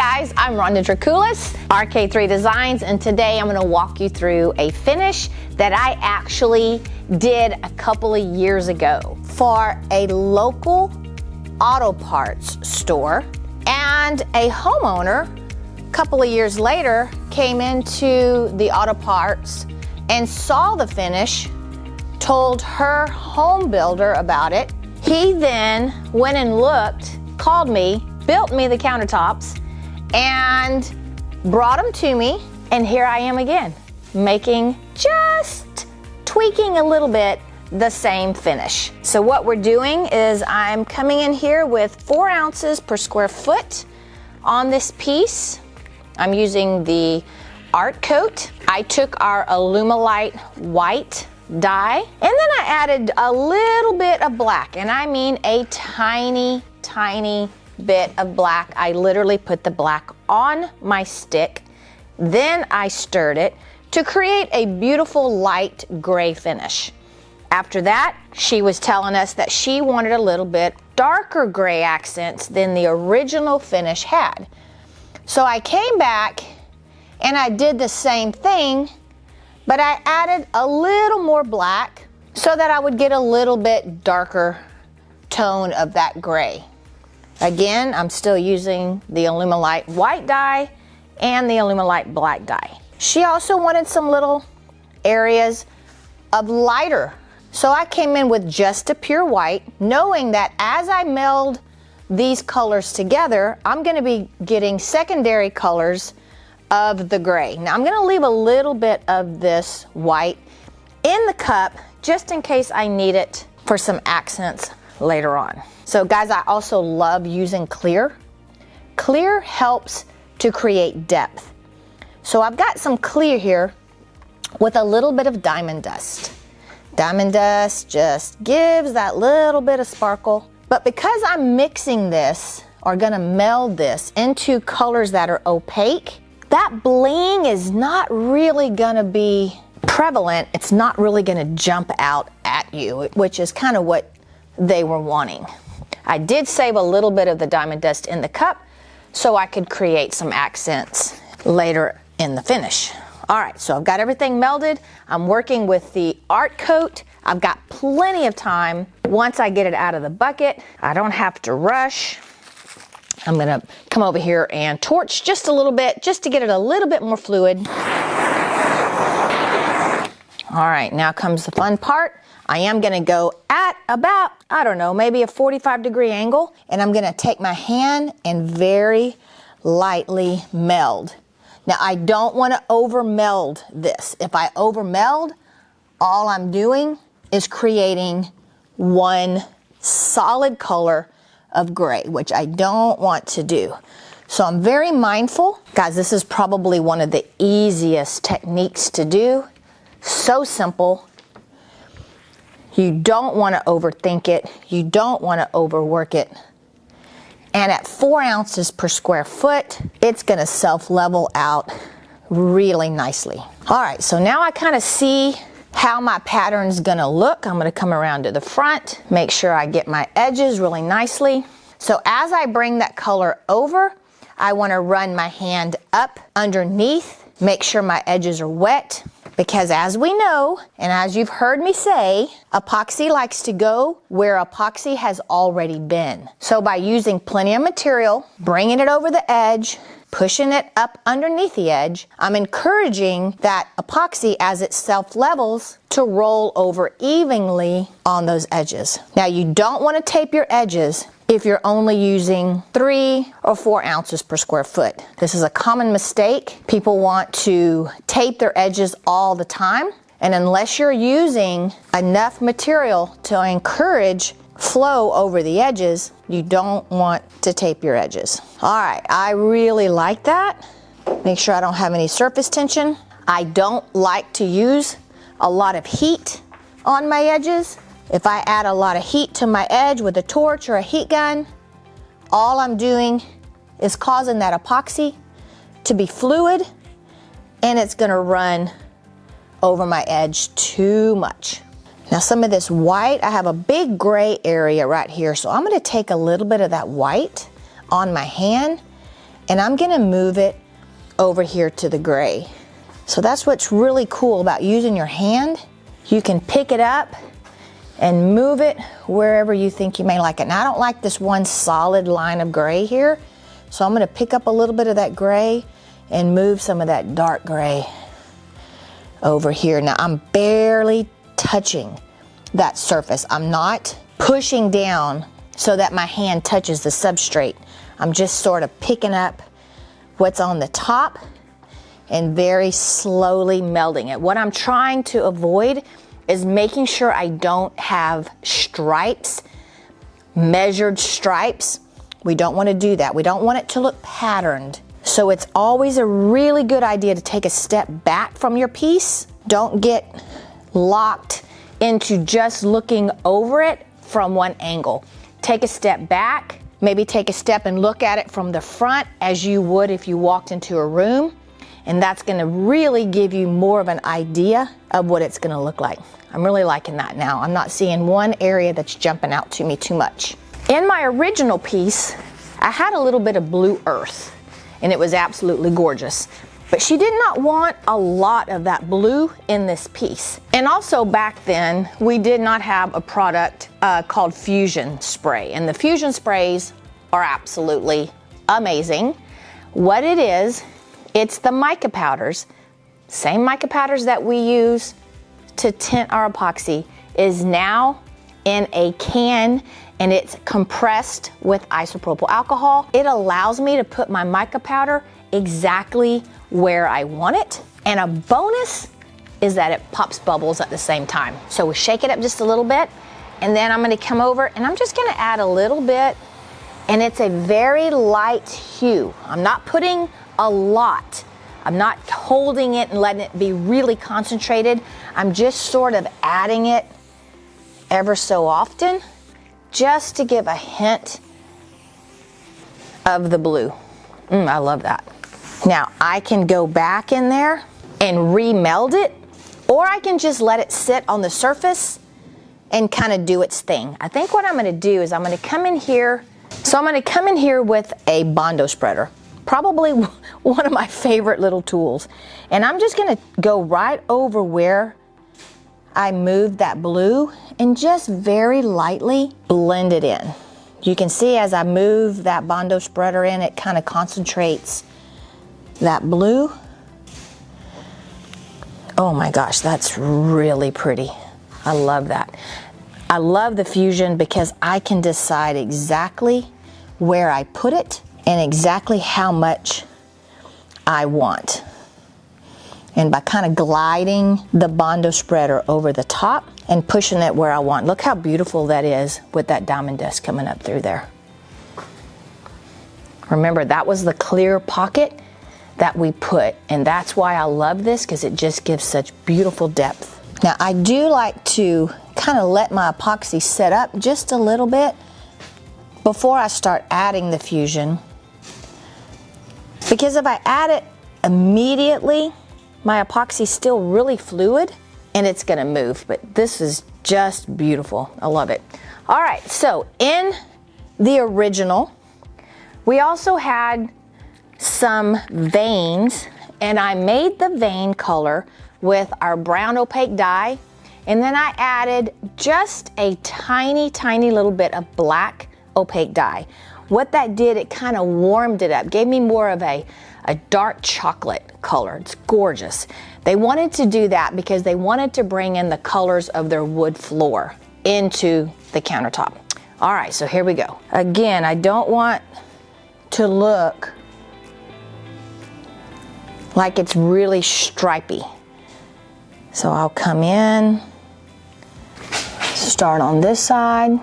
guys, I'm Rhonda Draculis, RK3 Designs, and today I'm going to walk you through a finish that I actually did a couple of years ago for a local auto parts store, and a homeowner a couple of years later came into the auto parts and saw the finish, told her home builder about it. He then went and looked, called me, built me the countertops, and brought them to me, and here I am again, tweaking a little bit the same finish. So what we're doing is I'm coming in here with 4 ounces per square foot on this piece. I'm using the art coat. I took our Alumilite white dye, and then I added a little bit of black, and I mean a tiny bit of black. I literally put the black on my stick, then I stirred it to create a beautiful light gray finish. After that, she was telling us that she wanted a little bit darker gray accents than the original finish had. So I came back and I did the same thing, but I added a little more black so that I would get a little bit darker tone of that gray. Again, I'm still using the Alumilite white dye and the Alumilite black dye. She also wanted some little areas of lighter, so I came in with just a pure white, knowing that as I meld these colors together, I'm going to be getting secondary colors of the gray. Now I'm going to leave a little bit of this white in the cup just in case I need it for some accents later on. So guys, I also love using clear. Clear helps to create depth. So I've got some clear here with a little bit of diamond dust. Diamond dust just gives that little bit of sparkle. But because I'm mixing this, or gonna meld this into colors that are opaque, that bling is not really gonna be prevalent. It's not really gonna jump out at you, which is kind of what they were wanting. I did save a little bit of the diamond dust in the cup so I could create some accents later in the finish. All right, so I've got everything melded. I'm working with the art coat. I've got plenty of time. Once I get it out of the bucket, I don't have to rush. I'm gonna come over here and torch just a little bit, just to get it a little bit more fluid. All right, now comes the fun part. I am gonna go at about, I don't know, maybe a 45-degree angle, and I'm gonna take my hand and very lightly meld. Now I don't wanna over meld this. If I over meld, all I'm doing is creating one solid color of gray, which I don't want to do. So I'm very mindful. Guys, this is probably one of the easiest techniques to do. So simple. You don't want to overthink it. You don't want to overwork it. And at 4 ounces per square foot, it's going to self-level out really nicely. All right, so now I kind of see how my pattern's going to look. I'm going to come around to the front, make sure I get my edges really nicely. So as I bring that color over, I want to run my hand up underneath, make sure my edges are wet. Because as we know, and as you've heard me say, epoxy likes to go where epoxy has already been. So by using plenty of material, bringing it over the edge, pushing it up underneath the edge, I'm encouraging that epoxy as it self-levels to roll over evenly on those edges. Now you don't want to tape your edges if you're only using 3 or 4 ounces per square foot. This is a common mistake. People want to tape their edges all the time, and unless you're using enough material to encourage flow over the edges, you don't want to tape your edges. All right, I really like that. Make sure I don't have any surface tension. I don't like to use a lot of heat on my edges. If I add a lot of heat to my edge with a torch or a heat gun, all I'm doing is causing that epoxy to be fluid, and it's gonna run over my edge too much. Now some of this white, I have a big gray area right here, so I'm gonna take a little bit of that white on my hand and I'm gonna move it over here to the gray. So that's what's really cool about using your hand. You can pick it up and move it wherever you think you may like it. Now I don't like this one solid line of gray here, so I'm gonna pick up a little bit of that gray and move some of that dark gray over here. Now I'm barely touching that surface. I'm not pushing down so that my hand touches the substrate. I'm just sort of picking up what's on the top and very slowly melding it. What I'm trying to avoid is making sure I don't have stripes, measured stripes. We don't want to do that. We don't want it to look patterned. So it's always a really good idea to take a step back from your piece. Don't get locked into just looking over it from one angle. Take a step back, maybe take a step and look at it from the front as you would if you walked into a room. And that's gonna really give you more of an idea of what it's gonna look like. I'm really liking that now. I'm not seeing one area that's jumping out to me too much. In my original piece, I had a little bit of blue earth, and it was absolutely gorgeous. But she did not want a lot of that blue in this piece. And also back then, we did not have a product called Fuzion Spray. And the Fuzion sprays are absolutely amazing. What it is, it's the mica powders. Same mica powders that we use to tint our epoxy is now in a can, and it's compressed with isopropyl alcohol. It allows me to put my mica powder exactly where I want it. And a bonus is that it pops bubbles at the same time. So we shake it up just a little bit, and then I'm gonna come over and I'm just gonna add a little bit, and it's a very light hue. I'm not putting a lot. I'm not holding it and letting it be really concentrated. I'm just sort of adding it ever so often, just to give a hint of the blue. I love that. Now I can go back in there and remeld it, or I can just let it sit on the surface and kind of do its thing. I think what I'm gonna do is I'm gonna come in here. So I'm gonna come in here with a bondo spreader, probably one of my favorite little tools. And I'm just gonna go right over where I moved that blue and just very lightly blend it in. You can see as I move that bondo spreader in, it kind of concentrates that blue. Oh my gosh, that's really pretty. I love that. I love the Fuzion because I can decide exactly where I put it and exactly how much I want. And by kind of gliding the bondo spreader over the top and pushing it where I want. Look how beautiful that is with that diamond dust coming up through there. Remember, that was the clear pocket that we put, and that's why I love this, because it just gives such beautiful depth. Now I do like to kind of let my epoxy set up just a little bit before I start adding the Fuzion, because if I add it immediately, my epoxy's still really fluid and it's gonna move, but this is just beautiful. I love it. All right, so in the original, we also had some veins, and I made the vein color with our brown opaque dye, and then I added just a tiny, tiny little bit of black opaque dye. What that did, it kind of warmed it up, gave me more of a dark chocolate color. It's gorgeous. They wanted to do that because they wanted to bring in the colors of their wood floor into the countertop. All right, so here we go. Again, I don't want to look like it's really stripy. So I'll come in, start on this side.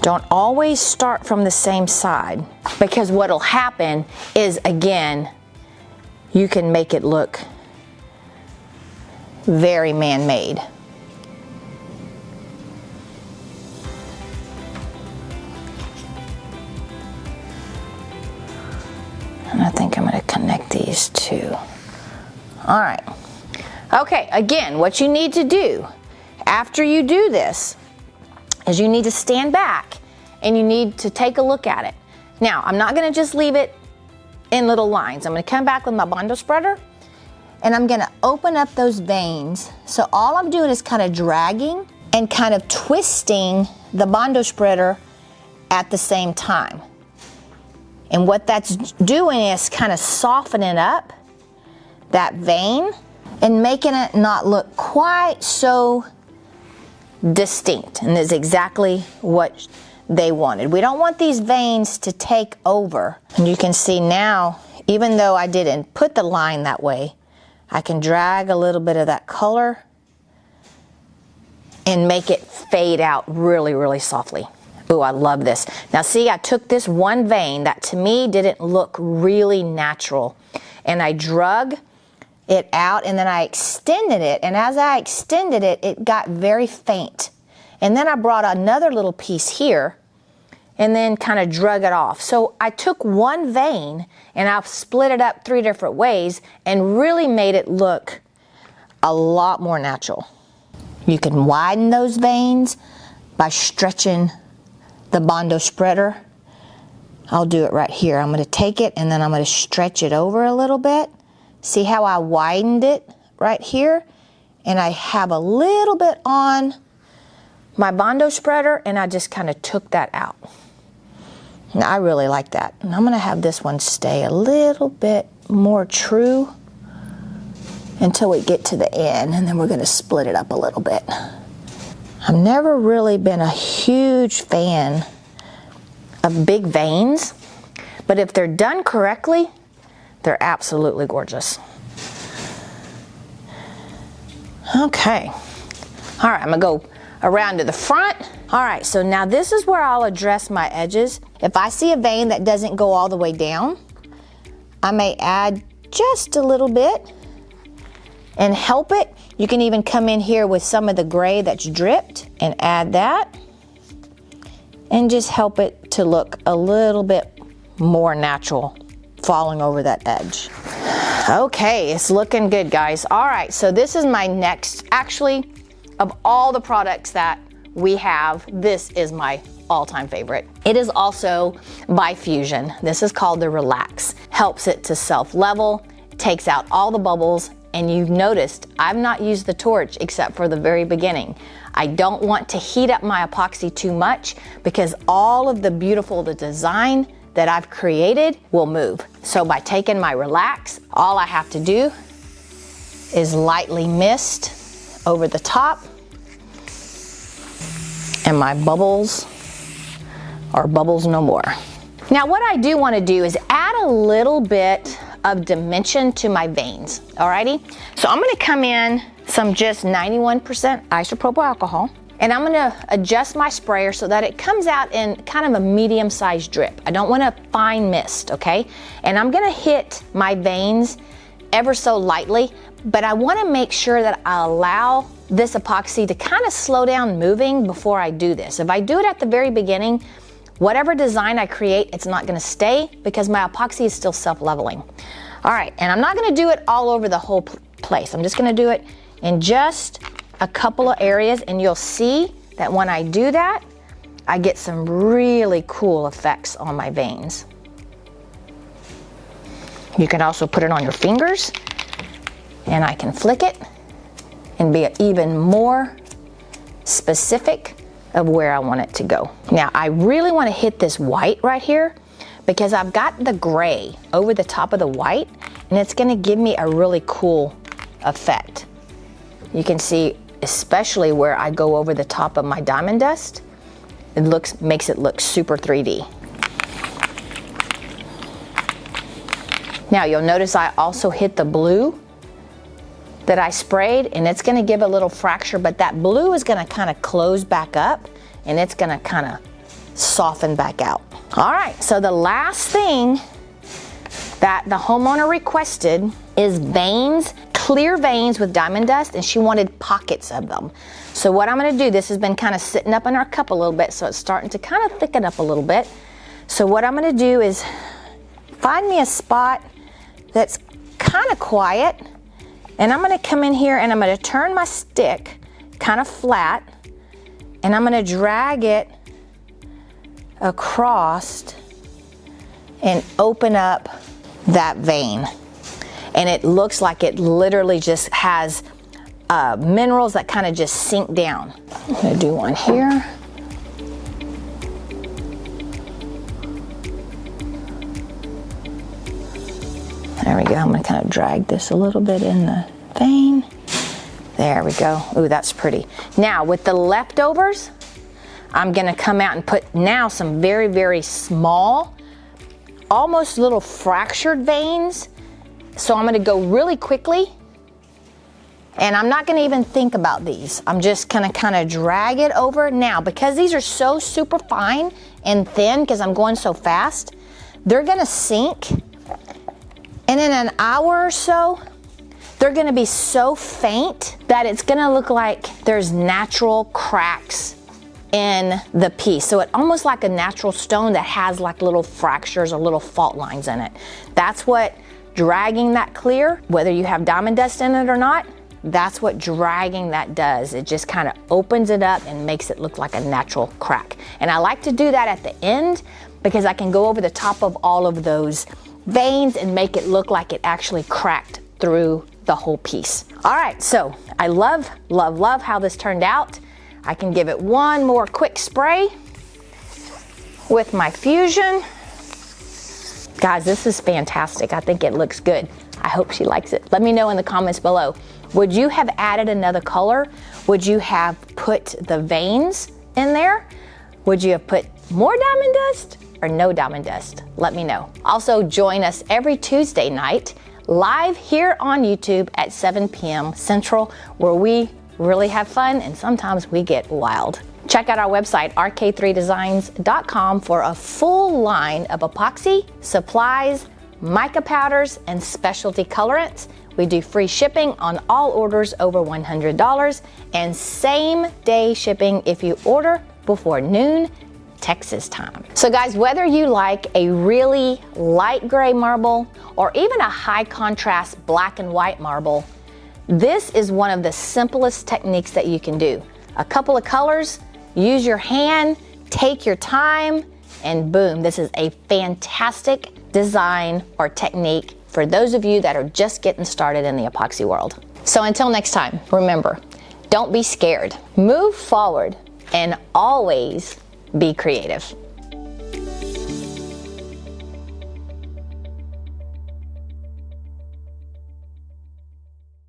Don't always start from the same side, because what'll happen is, again, you can make it look very man-made. And I think I'm going to connect these two. All right. Okay, again, what you need to do after you do this is you need to stand back and you need to take a look at it. Now, I'm not gonna just leave it in little lines. I'm gonna come back with my bondo spreader and I'm gonna open up those veins. So all I'm doing is kind of dragging and kind of twisting the bondo spreader at the same time. And what that's doing is kind of softening up that vein and making it not look quite so distinct, and is exactly what they wanted. We don't want these veins to take over. And you can see now, even though I didn't put the line that way, I can drag a little bit of that color and make it fade out really, really softly. Ooh, I love this. Now see, I took this one vein that to me didn't look really natural, and I drug it out and then I extended it, and as I extended it, it got very faint. And then I brought another little piece here and then kind of drug it off. So I took one vein and I've split it up 3 different ways and really made it look a lot more natural. You can widen those veins by stretching the bondo spreader. I'll do it right here. I'm going to take it and then I'm going to stretch it over a little bit. See how I widened it right here? And I have a little bit on my bondo spreader and I just kind of took that out. And I really like that. And I'm going to have this one stay a little bit more true until we get to the end, and then we're going to split it up a little bit. I've never really been a huge fan of big veins, but if they're done correctly, they're absolutely gorgeous. Okay. All right, I'm going to go around to the front. All right, so now this is where I'll address my edges. If I see a vein that doesn't go all the way down, I may add just a little bit and help it. You can even come in here with some of the gray that's dripped and add that and just help it to look a little bit more natural, falling over that edge. Okay, it's looking good, guys. All right, so this is my next, actually, of all the products that we have, this is my all-time favorite. It is also by Fuzion. This is called the Relax. Helps it to self-level, takes out all the bubbles, and you've noticed I've not used the torch except for the very beginning. I don't want to heat up my epoxy too much because all of the beautiful design that I've created will move. So by taking my Relax, all I have to do is lightly mist over the top, and my bubbles are bubbles no more. Now what I do want to do is add a little bit of dimension to my veins, alrighty? So I'm going to come in some just 91% isopropyl alcohol, and I'm going to adjust my sprayer so that it comes out in kind of a medium-sized drip. I don't want a fine mist, okay? And I'm going to hit my veins ever so lightly, but I want to make sure that I allow this epoxy to kind of slow down moving before I do this. If I do it at the very beginning, whatever design I create, it's not going to stay because my epoxy is still self-leveling. All right, and I'm not going to do it all over the whole place. I'm just going to do it in just a couple of areas, and you'll see that when I do that, I get some really cool effects on my veins. You can also put it on your fingers, and I can flick it and be even more specific of where I want it to go. Now, I really want to hit this white right here because I've got the gray over the top of the white, and it's going to give me a really cool effect. You can see, especially where I go over the top of my diamond dust, it makes it look super 3D. Now, you'll notice I also hit the blue that I sprayed, and it's going to give a little fracture, but that blue is going to kind of close back up and it's going to kind of soften back out. All right, so the last thing that the homeowner requested is veins, clear veins with diamond dust, and she wanted pockets of them. So what I'm going to do, this has been kind of sitting up in our cup a little bit, so it's starting to kind of thicken up a little bit. So what I'm going to do is find me a spot that's kind of quiet, and I'm going to come in here and I'm going to turn my stick kind of flat, and I'm going to drag it across and open up that vein. And it looks like it literally just has minerals that kind of just sink down. I'm gonna do one here. There we go. I'm gonna kind of drag this a little bit in the vein. There we go. Ooh, that's pretty. Now with the leftovers, I'm gonna come out and put now some very, very small, almost little fractured veins. So I'm gonna go really quickly, and I'm not gonna even think about these. I'm just gonna kind of drag it over. Now, because these are so super fine and thin, because I'm going so fast, they're gonna sink. And in an hour or so, they're gonna be so faint that it's gonna look like there's natural cracks in the piece. So it's almost like a natural stone that has like little fractures or little fault lines in it. That's what dragging that clear, whether you have diamond dust in it or not, that's what dragging that does. It just kind of opens it up and makes it look like a natural crack. And I like to do that at the end because I can go over the top of all of those veins and make it look like it actually cracked through the whole piece. All right, so I love, love, love how this turned out. I can give it one more quick spray with my Fuzion. Guys, this is fantastic. I think it looks good. I hope she likes it. Let me know in the comments below. Would you have added another color? Would you have put the veins in there? Would you have put more diamond dust or no diamond dust? Let me know. Also, join us every Tuesday night live here on YouTube at 7 p.m. Central, where we really have fun and sometimes we get wild. Check out our website, rk3designs.com, for a full line of epoxy, supplies, mica powders, and specialty colorants. We do free shipping on all orders over $100 and same-day shipping if you order before noon Texas time. So guys, whether you like a really light gray marble or even a high contrast black and white marble, this is one of the simplest techniques that you can do. A couple of colors, use your hand, take your time, and boom, this is a fantastic design or technique for those of you that are just getting started in the epoxy world. So until next time, remember, don't be scared, move forward, and always be creative.